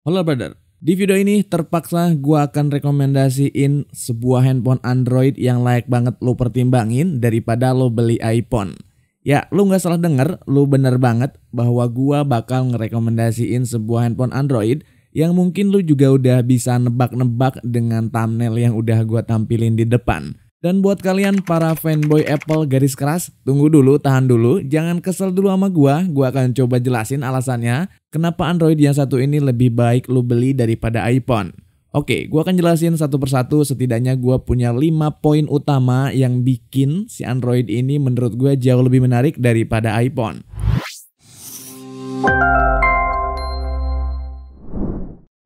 Halo brother, di video ini terpaksa gua akan rekomendasiin sebuah handphone Android yang layak banget lo pertimbangin daripada lo beli iPhone. Ya, lu nggak salah denger, lu bener banget bahwa gua bakal ngerekomendasiin sebuah handphone Android yang mungkin lu juga udah bisa nebak-nebak dengan thumbnail yang udah gua tampilin di depan. Dan buat kalian para fanboy Apple garis keras, tunggu dulu, tahan dulu, jangan kesel dulu sama gua akan coba jelasin alasannya kenapa Android yang satu ini lebih baik lu beli daripada iPhone. Oke, gua akan jelasin satu persatu, setidaknya gua punya 5 poin utama yang bikin si Android ini menurut gua jauh lebih menarik daripada iPhone.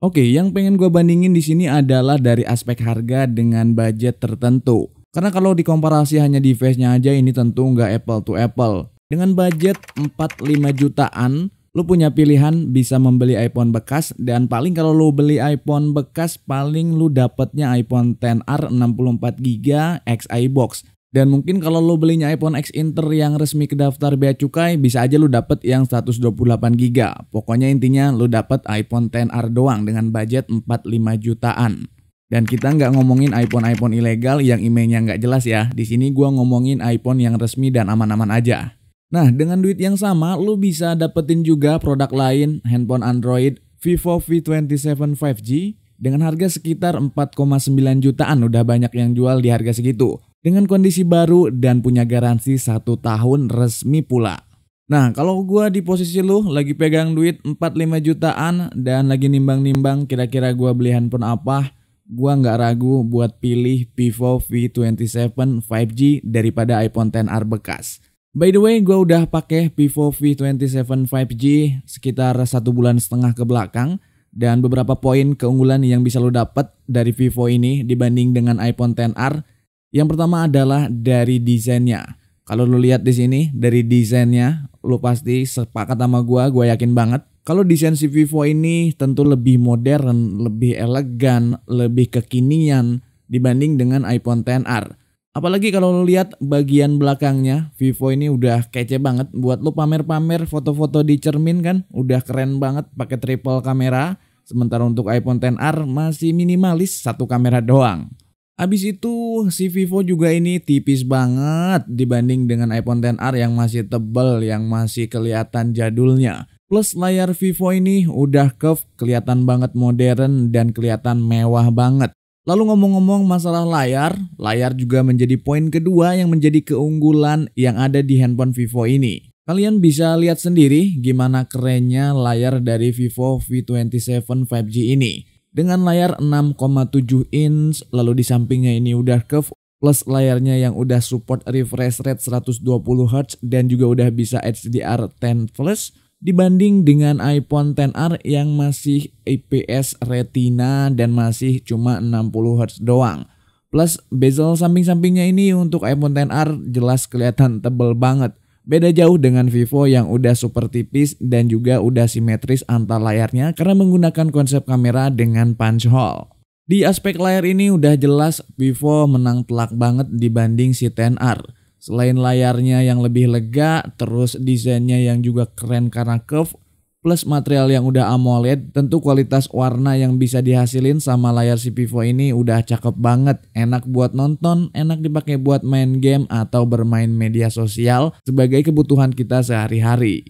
Oke, yang pengen gua bandingin di sini adalah dari aspek harga dengan budget tertentu. Karena kalau dikomparasi hanya device-nya aja ini tentu nggak apple to apple. Dengan budget 4-5 jutaan, lu punya pilihan bisa membeli iPhone bekas, dan paling kalau lu beli iPhone bekas paling lu dapetnya iPhone XR 64GB X iBox. Dan mungkin kalau lu belinya iPhone X Inter yang resmi ke daftar bea cukai, bisa aja lu dapet yang 128GB. Pokoknya intinya lu dapet iPhone XR doang dengan budget 4-5 jutaan. Dan kita nggak ngomongin iPhone ilegal yang emailnya nggak jelas ya. Di sini gua ngomongin iPhone yang resmi dan aman-aman aja. Nah, dengan duit yang sama, lu bisa dapetin juga produk lain handphone Android Vivo V27 5G dengan harga sekitar 4,9 jutaan. Udah banyak yang jual di harga segitu. Dengan kondisi baru dan punya garansi 1 tahun resmi pula. Nah, kalau gua di posisi lu lagi pegang duit 4-5 jutaan dan lagi nimbang-nimbang kira-kira gua beli handphone apa, gua nggak ragu buat pilih Vivo V27 5G daripada iPhone XR bekas. By the way, gua udah pakai Vivo V27 5G sekitar 1,5 bulan ke belakang, dan beberapa poin keunggulan yang bisa lo dapet dari Vivo ini dibanding dengan iPhone XR. Yang pertama adalah dari desainnya. Kalau lo lihat di sini dari desainnya, lo pasti sepakat sama gua yakin banget. Kalau desain si Vivo ini tentu lebih modern, lebih elegan, lebih kekinian dibanding dengan iPhone XR. Apalagi kalau lo lihat bagian belakangnya, Vivo ini udah kece banget buat lo pamer-pamer foto-foto di cermin kan. Udah keren banget pakai triple kamera. Sementara untuk iPhone XR masih minimalis 1 kamera doang. Abis itu si Vivo juga ini tipis banget dibanding dengan iPhone XR yang masih tebal, yang masih kelihatan jadulnya. Plus layar Vivo ini udah curve, kelihatan banget modern dan kelihatan mewah banget. Lalu ngomong-ngomong masalah layar juga menjadi poin kedua yang menjadi keunggulan yang ada di handphone Vivo ini. Kalian bisa lihat sendiri gimana kerennya layar dari Vivo V27 5G ini. Dengan layar 6,7 inch, lalu di sampingnya ini udah curve, plus layarnya yang udah support refresh rate 120Hz dan juga udah bisa HDR10+. Dibanding dengan iPhone XR yang masih IPS Retina dan masih cuma 60Hz doang. Plus bezel samping-sampingnya ini untuk iPhone XR jelas kelihatan tebel banget. Beda jauh dengan Vivo yang udah super tipis dan juga udah simetris antar layarnya karena menggunakan konsep kamera dengan punch hole. Di aspek layar ini udah jelas Vivo menang telak banget dibanding si XR. Selain layarnya yang lebih lega, terus desainnya yang juga keren karena curve, plus material yang udah AMOLED, tentu kualitas warna yang bisa dihasilin sama layar si Vivo ini udah cakep banget. Enak buat nonton, enak dipakai buat main game atau bermain media sosial sebagai kebutuhan kita sehari-hari.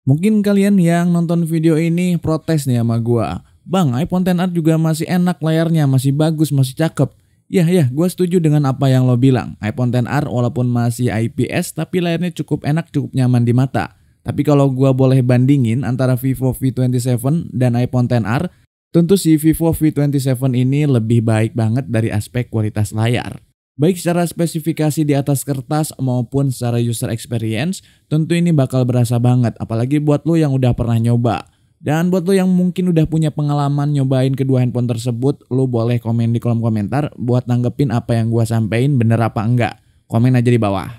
Mungkin kalian yang nonton video ini protes nih sama gua. Bang, iPhone XR juga masih enak layarnya, masih bagus, masih cakep. Ya, gue setuju dengan apa yang lo bilang. iPhone XR walaupun masih IPS tapi layarnya cukup enak, cukup nyaman di mata. Tapi kalau gue boleh bandingin antara Vivo V27 dan iPhone XR, tentu si Vivo V27 ini lebih baik banget dari aspek kualitas layar. Baik secara spesifikasi di atas kertas maupun secara user experience, tentu ini bakal berasa banget. Apalagi buat lo yang udah pernah nyoba. Dan buat lo yang mungkin udah punya pengalaman nyobain kedua handphone tersebut, lo boleh komen di kolom komentar buat nanggepin apa yang gue sampein bener apa enggak. Komen aja di bawah.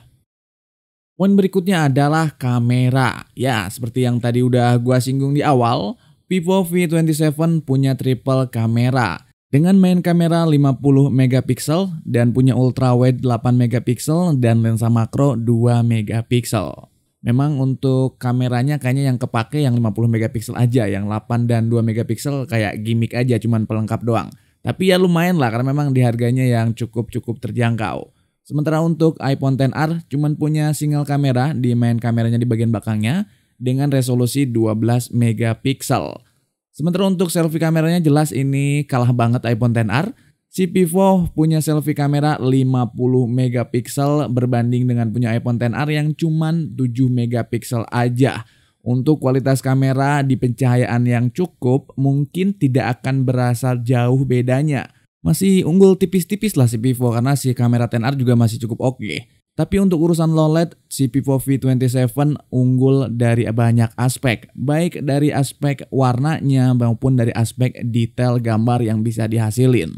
Poin berikutnya adalah kamera. Ya, seperti yang tadi udah gue singgung di awal, Vivo V27 punya triple kamera. Dengan main kamera 50 megapiksel dan punya ultrawide 8 megapiksel dan lensa makro 2 megapiksel. Memang untuk kameranya kayaknya yang kepake yang 50 megapiksel aja, yang 8 dan 2 megapiksel kayak gimmick aja, cuman pelengkap doang. Tapi ya lumayan lah karena memang di harganya yang cukup terjangkau. Sementara untuk iPhone XR cuman punya single kamera di main kameranya di bagian belakangnya dengan resolusi 12 megapiksel. Sementara untuk selfie kameranya jelas ini kalah banget iPhone XR. Si Vivo punya selfie kamera 50 megapiksel berbanding dengan punya iPhone XR yang cuman 7 megapiksel aja. Untuk kualitas kamera di pencahayaan yang cukup mungkin tidak akan berasa jauh bedanya. Masih unggul tipis-tipis lah si Vivo karena si kamera XR juga masih cukup oke. Tapi untuk urusan low LED, si Vivo V27 unggul dari banyak aspek. Baik dari aspek warnanya maupun dari aspek detail gambar yang bisa dihasilin.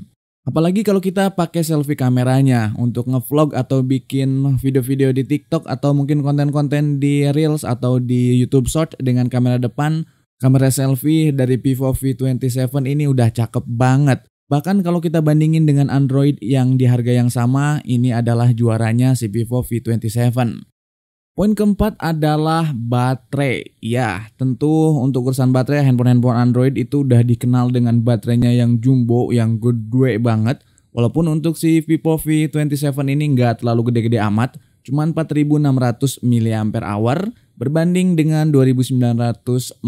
Apalagi kalau kita pakai selfie kameranya untuk ngevlog atau bikin video-video di TikTok atau mungkin konten-konten di Reels atau di YouTube Short dengan kamera depan, kamera selfie dari Vivo V27 ini udah cakep banget. Bahkan kalau kita bandingin dengan Android yang di harga yang sama, ini adalah juaranya si Vivo V27. Poin keempat adalah baterai. Ya, tentu untuk urusan baterai handphone Android itu udah dikenal dengan baterainya yang jumbo, yang gede banget. Walaupun untuk si Vivo V27 ini nggak terlalu gede-gede amat, cuma 4600 mAh berbanding dengan 2942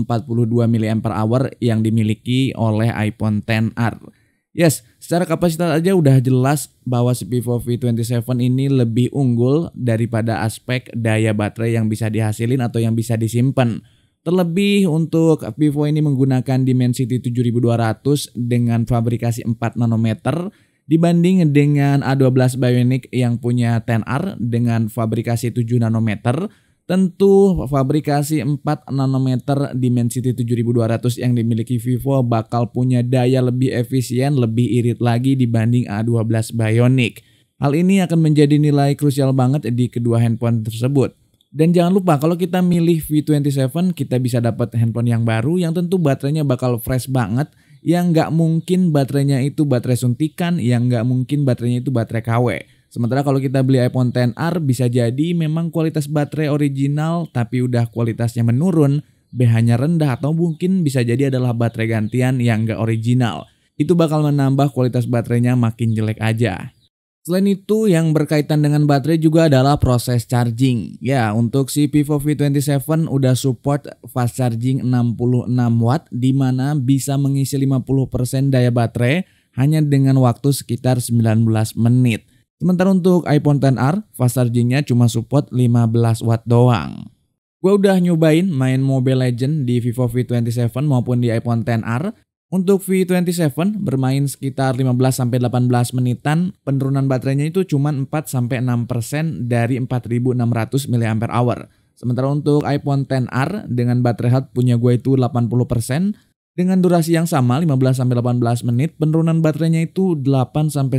mAh yang dimiliki oleh iPhone XR. Yes, secara kapasitas aja udah jelas bahwa si Vivo V27 ini lebih unggul daripada aspek daya baterai yang bisa dihasilin atau yang bisa disimpan. Terlebih untuk Vivo ini menggunakan Dimensity 7200 dengan fabrikasi 4 nanometer dibanding dengan A12 Bionic yang punya XR dengan fabrikasi 7 nanometer. Tentu fabrikasi 4 nanometer Dimensity 7200 yang dimiliki Vivo bakal punya daya lebih efisien, lebih irit lagi dibanding A12 Bionic. Hal ini akan menjadi nilai krusial banget di kedua handphone tersebut. Dan jangan lupa kalau kita milih V27 kita bisa dapat handphone yang baru yang tentu baterainya bakal fresh banget, yang nggak mungkin baterainya itu baterai suntikan, yang nggak mungkin baterainya itu baterai KW. Sementara kalau kita beli iPhone XR bisa jadi memang kualitas baterai original tapi udah kualitasnya menurun, pH-nya rendah atau mungkin bisa jadi adalah baterai gantian yang nggak original. Itu bakal menambah kualitas baterainya makin jelek aja. Selain itu yang berkaitan dengan baterai juga adalah proses charging. Ya, untuk si Vivo V27 udah support fast charging 66 watt di mana bisa mengisi 50% daya baterai hanya dengan waktu sekitar 19 menit. Sementara untuk iPhone XR, fast chargingnya cuma support 15 watt doang. Gue udah nyobain main Mobile Legends di Vivo V27 maupun di iPhone XR. Untuk V27 bermain sekitar 15-18 menitan, penurunan baterainya itu cuma 4-6% dari 4600 mAh. Sementara untuk iPhone XR dengan baterai health punya gue itu 80%. Dengan durasi yang sama 15-18 menit, penurunan baterainya itu 8-10%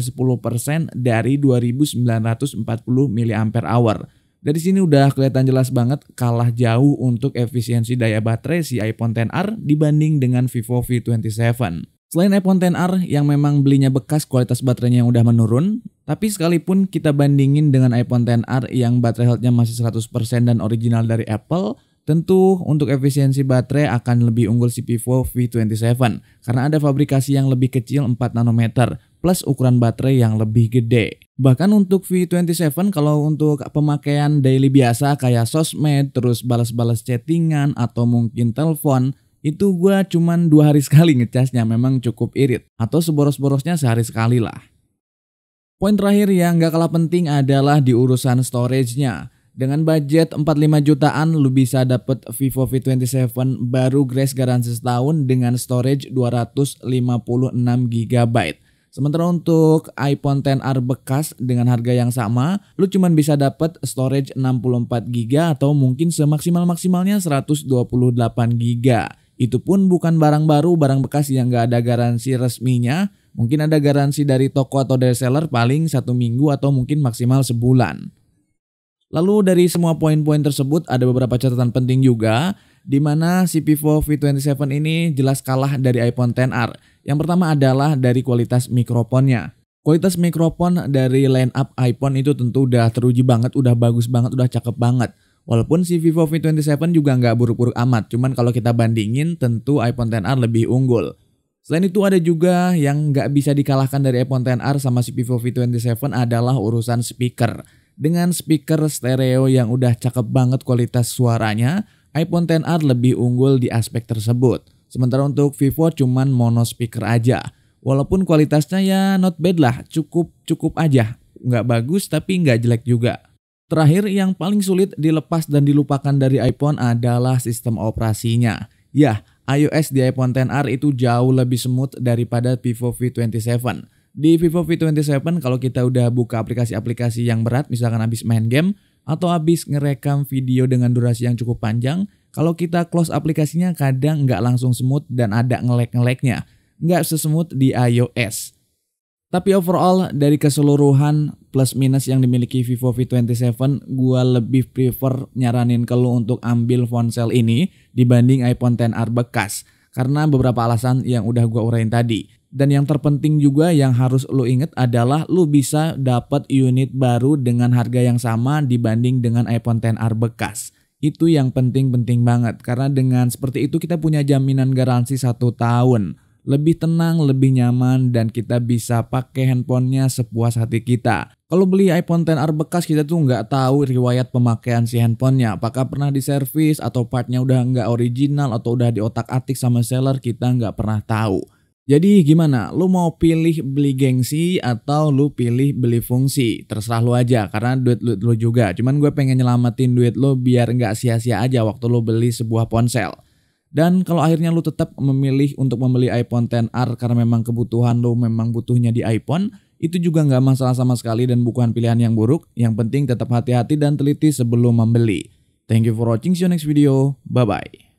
dari 2940 mAh. Dari sini udah kelihatan jelas banget kalah jauh untuk efisiensi daya baterai si iPhone XR dibanding dengan Vivo V27. Selain iPhone XR yang memang belinya bekas kualitas baterainya yang udah menurun, tapi sekalipun kita bandingin dengan iPhone XR yang baterai health-nya masih 100% dan original dari Apple, tentu untuk efisiensi baterai akan lebih unggul si Vivo V27 karena ada fabrikasi yang lebih kecil 4 nanometer plus ukuran baterai yang lebih gede. Bahkan untuk V27 kalau untuk pemakaian daily biasa kayak sosmed, terus balas-balas chattingan atau mungkin telepon, itu gua cuman 2 hari sekali ngecasnya, memang cukup irit. Atau seboros-borosnya sehari sekali lah. Poin terakhir yang gak kalah penting adalah di urusan storage-nya. Dengan budget 45 jutaan lu bisa dapet Vivo V27 baru grace garansi setahun dengan storage 256 GB. Sementara untuk iPhone XR bekas dengan harga yang sama, lu cuman bisa dapet storage 64 GB atau mungkin semaksimal-maksimalnya 128 GB. Itu pun bukan barang baru, barang bekas yang gak ada garansi resminya. Mungkin ada garansi dari toko atau dari seller paling 1 minggu atau mungkin maksimal sebulan. Lalu dari semua poin-poin tersebut ada beberapa catatan penting juga, di mana si Vivo V27 ini jelas kalah dari iPhone XR. Yang pertama adalah dari kualitas mikrofonnya. Kualitas mikrofon dari line up iPhone itu tentu udah teruji banget, udah bagus banget, udah cakep banget. Walaupun si Vivo V27 juga nggak buruk-buruk amat, cuman kalau kita bandingin tentu iPhone XR lebih unggul. Selain itu ada juga yang nggak bisa dikalahkan dari iPhone XR sama si Vivo V27 adalah urusan speaker. Dengan speaker stereo yang udah cakep banget kualitas suaranya, iPhone XR lebih unggul di aspek tersebut. Sementara untuk Vivo cuman mono speaker aja. Walaupun kualitasnya ya not bad lah, cukup aja. Nggak bagus tapi nggak jelek juga. Terakhir, yang paling sulit dilepas dan dilupakan dari iPhone adalah sistem operasinya. Ya, iOS di iPhone XR itu jauh lebih smooth daripada Vivo V27. Di Vivo V27 kalau kita udah buka aplikasi-aplikasi yang berat, misalkan habis main game atau habis ngerekam video dengan durasi yang cukup panjang, kalau kita close aplikasinya kadang nggak langsung smooth dan ada nge-lag-nya. Nggak sesmooth di iOS. Tapi overall dari keseluruhan plus minus yang dimiliki Vivo V27, gua lebih prefer nyaranin ke lu untuk ambil ponsel ini dibanding iPhone XR bekas. Karena beberapa alasan yang udah gua uraiin tadi. Dan yang terpenting juga yang harus lu inget adalah lu bisa dapat unit baru dengan harga yang sama dibanding dengan iPhone XR bekas. Itu yang penting-penting banget. Karena dengan seperti itu kita punya jaminan garansi 1 tahun. Lebih tenang, lebih nyaman, dan kita bisa pakai handphonenya sepuas hati kita. Kalau beli iPhone XR bekas kita tuh nggak tahu riwayat pemakaian si handphonenya. Apakah pernah diservis atau partnya udah nggak original atau udah diotak-atik sama seller, kita nggak pernah tahu. Jadi gimana? Lu mau pilih beli gengsi atau lu pilih beli fungsi? Terserah lu aja karena duit lu juga. Cuman gue pengen nyelamatin duit lu biar nggak sia-sia aja waktu lu beli sebuah ponsel. Dan kalau akhirnya lu tetap memilih untuk membeli iPhone XR karena memang kebutuhan lu memang butuhnya di iPhone, itu juga nggak masalah sama sekali dan bukan pilihan yang buruk. Yang penting tetap hati-hati dan teliti sebelum membeli. Thank you for watching, see you next video, bye bye.